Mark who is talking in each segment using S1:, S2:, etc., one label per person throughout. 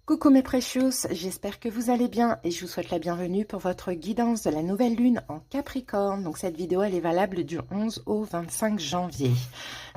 S1: Coucou mes precious, j'espère que vous allez bien et je vous souhaite la bienvenue pour votre guidance de la nouvelle lune en Capricorne. Donc cette vidéo elle est valable du 11 au 25 janvier.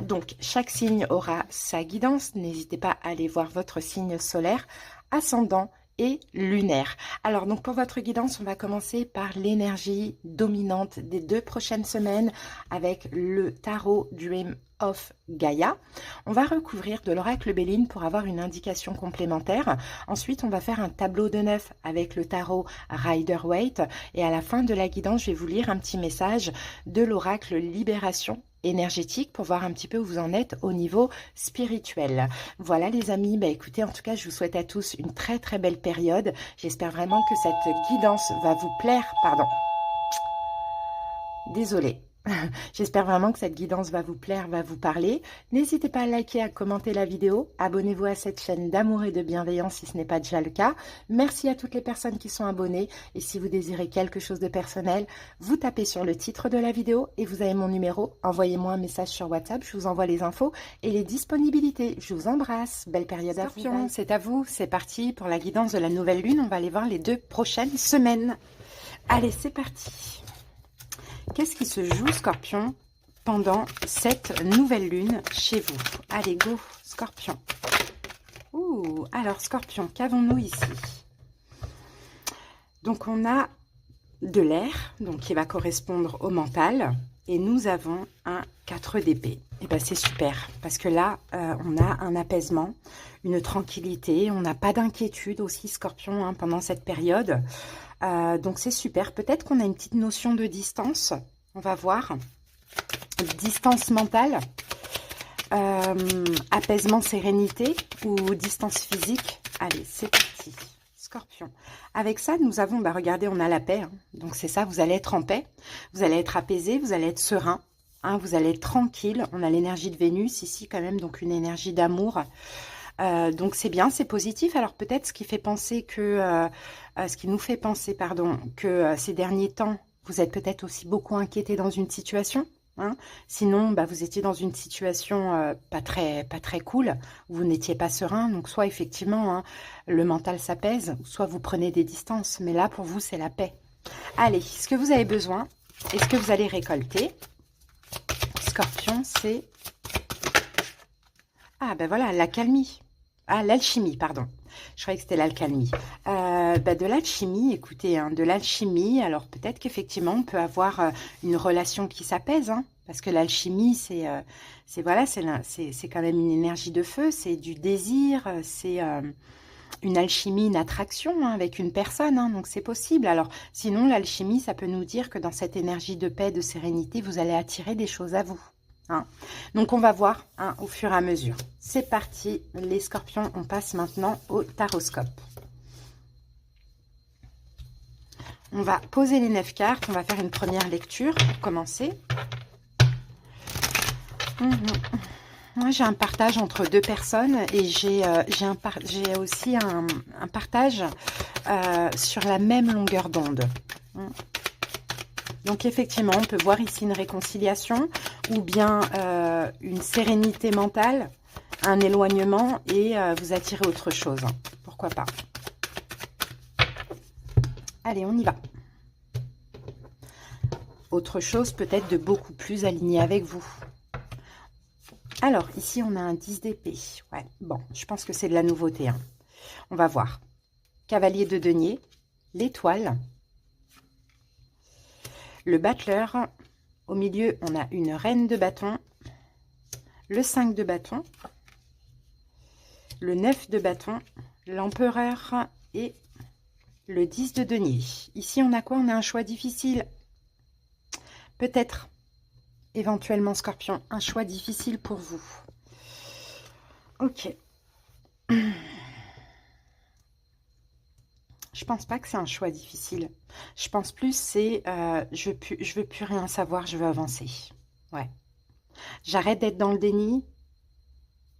S1: Donc chaque signe aura sa guidance, n'hésitez pas à aller voir votre signe solaire, ascendant et lunaire. Alors donc pour votre guidance, on va commencer par l'énergie dominante des 2 prochaines semaines avec le tarot Dream of Gaia. On va recouvrir de l'oracle Béline pour avoir une indication complémentaire. Ensuite, on va faire un tableau de 9 avec le tarot Rider-Waite. Et à la fin de la guidance, je vais vous lire un petit message de l'oracle Libération énergétique pour voir un petit peu où vous en êtes au niveau spirituel. Voilà les amis, bah écoutez, en tout cas, je vous souhaite à tous une très très belle période. J'espère vraiment que cette guidance va vous plaire. Pardon. Désolée. J'espère vraiment que cette guidance va vous plaire, va vous parler. N'hésitez pas à liker, à commenter la vidéo. Abonnez-vous à cette chaîne d'amour et de bienveillance si ce n'est pas déjà le cas. Merci à toutes les personnes qui sont abonnées. Et si vous désirez quelque chose de personnel, vous tapez sur le titre de la vidéo et vous avez mon numéro. Envoyez-moi un message sur WhatsApp, je vous envoie les infos et les disponibilités. Je vous embrasse. Belle période à vous. C'est à vous, c'est parti pour la guidance de la nouvelle lune. On va aller voir les 2 prochaines semaines. Allez, c'est parti. Qu'est-ce qui se joue, Scorpion, pendant cette nouvelle lune chez vous? Allez, go, Scorpion. Ouh, alors, Scorpion, qu'avons-nous ici? Donc, on a de l'air, donc qui va correspondre au mental. Et nous avons un 4 d'épée. Et bien, c'est super, parce que là, on a un apaisement, une tranquillité. On n'a pas d'inquiétude aussi, Scorpion, hein, pendant cette période. Donc c'est super. Peut-être qu'on a une petite notion de distance. On va voir. Distance mentale, apaisement, sérénité ou distance physique. Allez, c'est parti. Scorpion. Avec ça, nous avons, bah regardez, on a la paix. Hein. Donc c'est ça, vous allez être en paix. Vous allez être apaisé, vous allez être serein. Hein, vous allez être tranquille. On a l'énergie de Vénus ici quand même, donc une énergie d'amour. Donc c'est bien, c'est positif. Alors peut-être ce qui fait penser que, ce qui nous fait penser, pardon, que ces derniers temps, vous êtes peut-être aussi beaucoup inquiété dans une situation. Hein. Sinon, bah, vous étiez dans une situation pas très cool, où vous n'étiez pas serein. Donc soit effectivement, hein, le mental s'apaise, soit vous prenez des distances. Mais là, pour vous, c'est la paix. Allez, ce que vous avez besoin, et ce que vous allez récolter, Scorpion, c'est... Ah ben voilà, l'accalmie. Ah, l'alchimie, pardon. Je croyais que c'était l'alcalmie. De l'alchimie, écoutez, hein, de l'alchimie. Alors peut-être qu'effectivement, on peut avoir une relation qui s'apaise, hein, parce que l'alchimie, c'est voilà, c'est quand même une énergie de feu, c'est du désir, c'est une alchimie, une attraction hein, avec une personne, hein, donc c'est possible. Alors sinon, l'alchimie, ça peut nous dire que dans cette énergie de paix, de sérénité, vous allez attirer des choses à vous. Hein. Donc on va voir hein, au fur et à mesure. C'est parti les scorpions, on passe maintenant au taroscope. On va poser les 9 cartes, on va faire une première lecture pour commencer. Moi j'ai un partage entre 2 personnes et j'ai aussi un partage sur la même longueur d'onde. Donc effectivement, on peut voir ici une réconciliation ou bien une sérénité mentale, un éloignement et vous attirez autre chose. Pourquoi pas? Allez, on y va. Autre chose peut-être de beaucoup plus aligné avec vous. Alors, ici, on a un 10 d'épée. Ouais, bon, je pense que c'est de la nouveauté. Hein. On va voir. Cavalier de denier, l'étoile. Le battleur, au milieu, on a une reine de bâton, le 5 de bâton, le 9 de bâton, l'empereur et le 10 de denier. Ici, on a quoi? On a un choix difficile. Peut-être, éventuellement, Scorpion, un choix difficile pour vous. Ok. Je pense pas que c'est un choix difficile. Je pense plus c'est je veux plus rien savoir, je veux avancer. Ouais. J'arrête d'être dans le déni.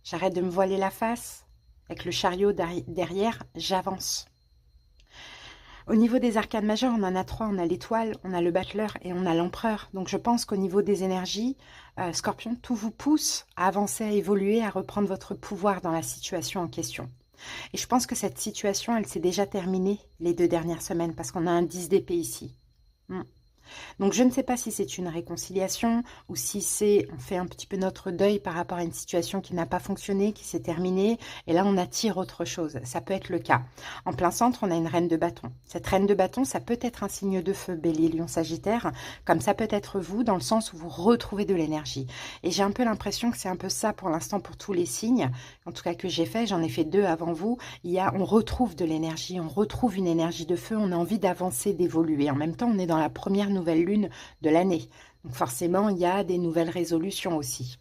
S1: J'arrête de me voiler la face. Avec le chariot derrière, j'avance. Au niveau des arcanes majeures, on en a 3. On a l'étoile, on a le battleur et on a l'empereur. Donc je pense qu'au niveau des énergies, Scorpion, tout vous pousse à avancer, à évoluer, à reprendre votre pouvoir dans la situation en question. Et je pense que cette situation, elle s'est déjà terminée les 2 dernières semaines parce qu'on a un 10 d'épée ici. Mm. Donc, je ne sais pas si c'est une réconciliation ou si c'est, on fait un petit peu notre deuil par rapport à une situation qui n'a pas fonctionné, qui s'est terminée, et là, on attire autre chose. Ça peut être le cas. En plein centre, on a une reine de bâton. Cette reine de bâton, ça peut être un signe de feu, Bélier, Lion, Sagittaire, comme ça peut être vous, dans le sens où vous retrouvez de l'énergie. Et j'ai un peu l'impression que c'est un peu ça pour l'instant pour tous les signes, en tout cas que j'ai fait, j'en ai fait 2 avant vous. On retrouve de l'énergie, on retrouve une énergie de feu, on a envie d'avancer, d'évoluer. En même temps, on est dans la première nouvelle lune de l'année. Donc forcément, il y a des nouvelles résolutions aussi.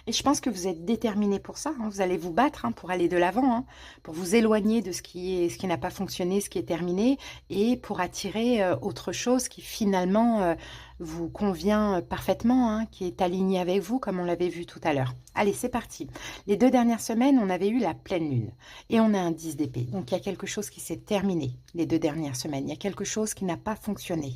S1: Et je pense que vous êtes déterminé pour ça. Hein. Vous allez vous battre pour aller de l'avant, pour vous éloigner de ce qui n'a pas fonctionné, ce qui est terminé, et pour attirer autre chose qui finalement vous convient parfaitement, qui est aligné avec vous, comme on l'avait vu tout à l'heure. Allez, c'est parti. Les 2 dernières semaines, on avait eu la pleine lune, et on a un 10 d'épée. Donc, il y a quelque chose qui s'est terminé les 2 dernières semaines. Il y a quelque chose qui n'a pas fonctionné.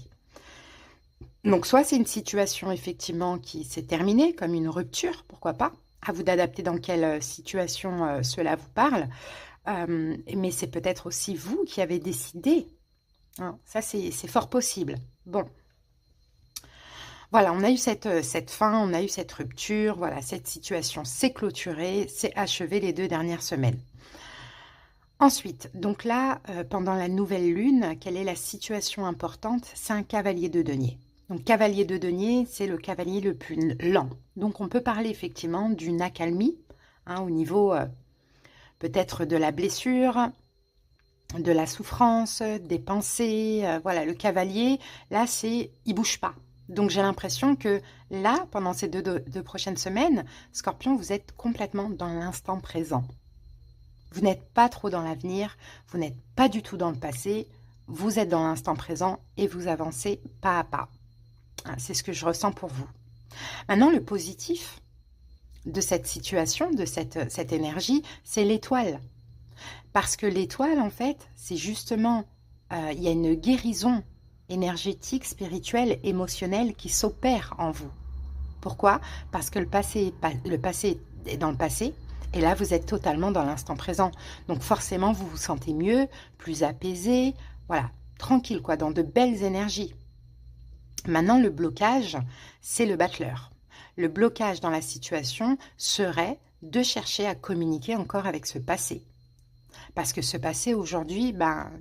S1: Donc, soit c'est une situation effectivement qui s'est terminée, comme une rupture, pourquoi pas. À vous d'adapter dans quelle situation cela vous parle. Mais c'est peut-être aussi vous qui avez décidé. Hein, ça, c'est fort possible. Bon. Voilà, on a eu cette fin, on a eu cette rupture. Voilà, cette situation s'est clôturée, s'est achevée les 2 dernières semaines. Ensuite, donc là, pendant la nouvelle lune, quelle est la situation importante? C'est un cavalier de denier. Donc, cavalier de denier, c'est le cavalier le plus lent. Donc, on peut parler effectivement d'une accalmie au niveau peut-être de la blessure, de la souffrance, des pensées. Voilà, le cavalier, là, il bouge pas. Donc, j'ai l'impression que là, pendant ces deux prochaines semaines, Scorpion, vous êtes complètement dans l'instant présent. Vous n'êtes pas trop dans l'avenir, vous n'êtes pas du tout dans le passé, vous êtes dans l'instant présent et vous avancez pas à pas. C'est ce que je ressens pour vous. Maintenant, le positif de cette situation, de cette énergie, c'est l'étoile. Parce que l'étoile, en fait, c'est justement, il y a une guérison énergétique, spirituelle, émotionnelle qui s'opère en vous. Pourquoi? Parce que le passé est dans le passé, et là, vous êtes totalement dans l'instant présent. Donc forcément, vous vous sentez mieux, plus apaisé, voilà, tranquille, quoi, dans de belles énergies. Maintenant, le blocage, c'est le battleur. Le blocage dans la situation serait de chercher à communiquer encore avec ce passé. Parce que ce passé, aujourd'hui,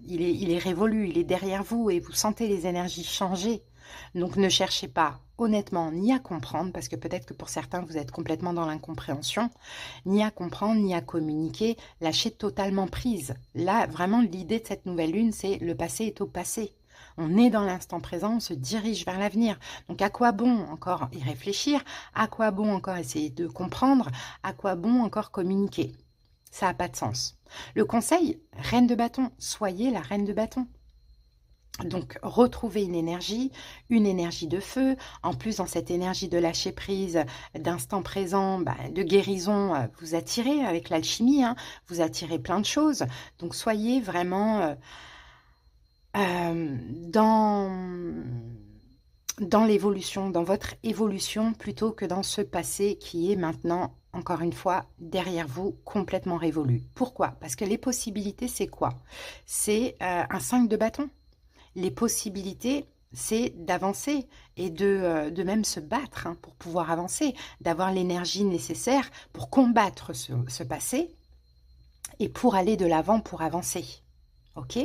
S1: il est révolu, il est derrière vous et vous sentez les énergies changer. Donc, ne cherchez pas, honnêtement, ni à comprendre, parce que peut-être que pour certains, vous êtes complètement dans l'incompréhension, ni à comprendre, ni à communiquer, lâchez totalement prise. Là, vraiment, l'idée de cette nouvelle lune, c'est le passé est au passé. On est dans l'instant présent, on se dirige vers l'avenir. Donc, à quoi bon encore y réfléchir? À quoi bon encore essayer de comprendre? À quoi bon encore communiquer? Ça n'a pas de sens. Le conseil, reine de bâton, soyez la reine de bâton. Donc, retrouvez une énergie de feu. En plus, dans cette énergie de lâcher prise, d'instant présent, de guérison, vous attirez avec l'alchimie, vous attirez plein de choses. Donc, soyez vraiment dans l'évolution, dans votre évolution, plutôt que dans ce passé qui est maintenant, encore une fois, derrière vous, complètement révolu. Pourquoi? Parce que les possibilités, c'est quoi? C'est un 5 de bâton. Les possibilités, c'est d'avancer et de même se battre pour pouvoir avancer, d'avoir l'énergie nécessaire pour combattre ce passé et pour aller de l'avant, pour avancer. Ok?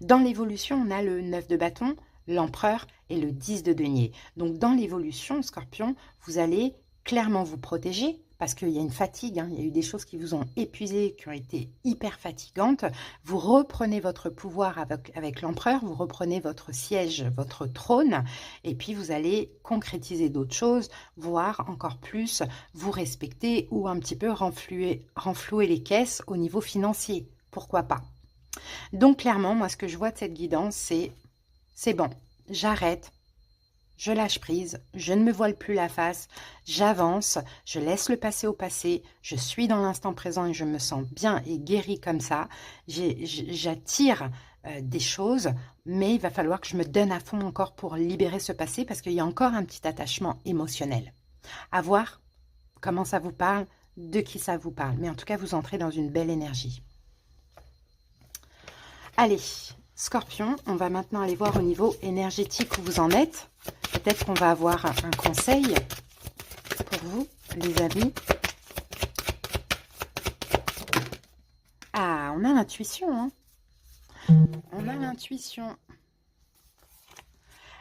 S1: Dans l'évolution, on a le 9 de bâton, l'empereur et le 10 de denier. Donc, dans l'évolution, Scorpion, vous allez clairement vous protéger parce qu'il y a une fatigue, il y a eu des choses qui vous ont épuisé, qui ont été hyper fatigantes. Vous reprenez votre pouvoir avec l'empereur, vous reprenez votre siège, votre trône, et puis vous allez concrétiser d'autres choses, voire encore plus vous respecter ou un petit peu renflouer les caisses au niveau financier. Pourquoi pas? Donc clairement, moi ce que je vois de cette guidance, c'est bon, j'arrête, je lâche prise, je ne me voile plus la face, j'avance, je laisse le passé au passé, je suis dans l'instant présent et je me sens bien et guérie comme ça. J'attire des choses, mais il va falloir que je me donne à fond encore pour libérer ce passé parce qu'il y a encore un petit attachement émotionnel. À voir comment ça vous parle de qui ça vous parle. Mais en tout cas, vous entrez dans une belle énergie. Allez, Scorpion, on va maintenant aller voir au niveau énergétique où vous en êtes. Peut-être qu'on va avoir un conseil pour vous, les amis. Ah, on a l'intuition, hein. On a l'intuition.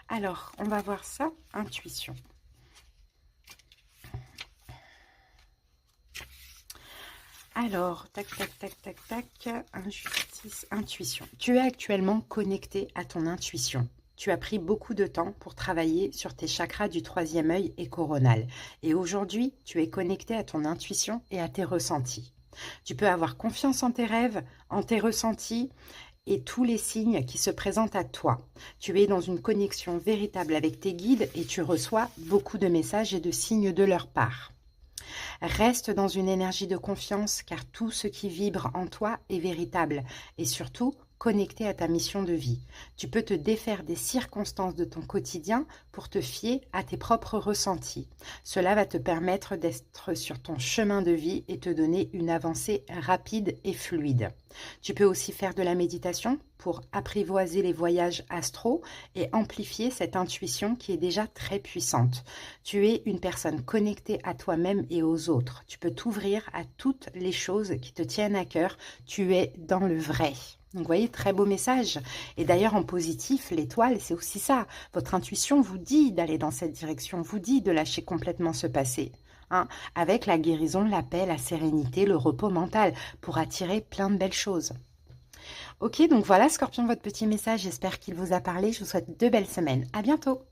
S1: Alors, on va voir ça, intuition. Alors, tac, tac, tac, tac, tac, injustice, intuition. Tu es actuellement connecté à ton intuition. Tu as pris beaucoup de temps pour travailler sur tes chakras du troisième œil et coronal. Et aujourd'hui, tu es connecté à ton intuition et à tes ressentis. Tu peux avoir confiance en tes rêves, en tes ressentis et tous les signes qui se présentent à toi. Tu es dans une connexion véritable avec tes guides et tu reçois beaucoup de messages et de signes de leur part. Reste dans une énergie de confiance car tout ce qui vibre en toi est véritable et surtout connecté à ta mission de vie. Tu peux te défaire des circonstances de ton quotidien pour te fier à tes propres ressentis. Cela va te permettre d'être sur ton chemin de vie et te donner une avancée rapide et fluide. Tu peux aussi faire de la méditation pour apprivoiser les voyages astraux et amplifier cette intuition qui est déjà très puissante. Tu es une personne connectée à toi-même et aux autres. Tu peux t'ouvrir à toutes les choses qui te tiennent à cœur. Tu es dans le vrai. Donc, vous voyez, très beau message. Et d'ailleurs, en positif, l'étoile, c'est aussi ça. Votre intuition vous dit d'aller dans cette direction, vous dit de lâcher complètement ce passé. Hein, avec la guérison, la paix, la sérénité, le repos mental, pour attirer plein de belles choses. Ok, donc voilà, Scorpion, votre petit message. J'espère qu'il vous a parlé. Je vous souhaite de belles semaines. À bientôt.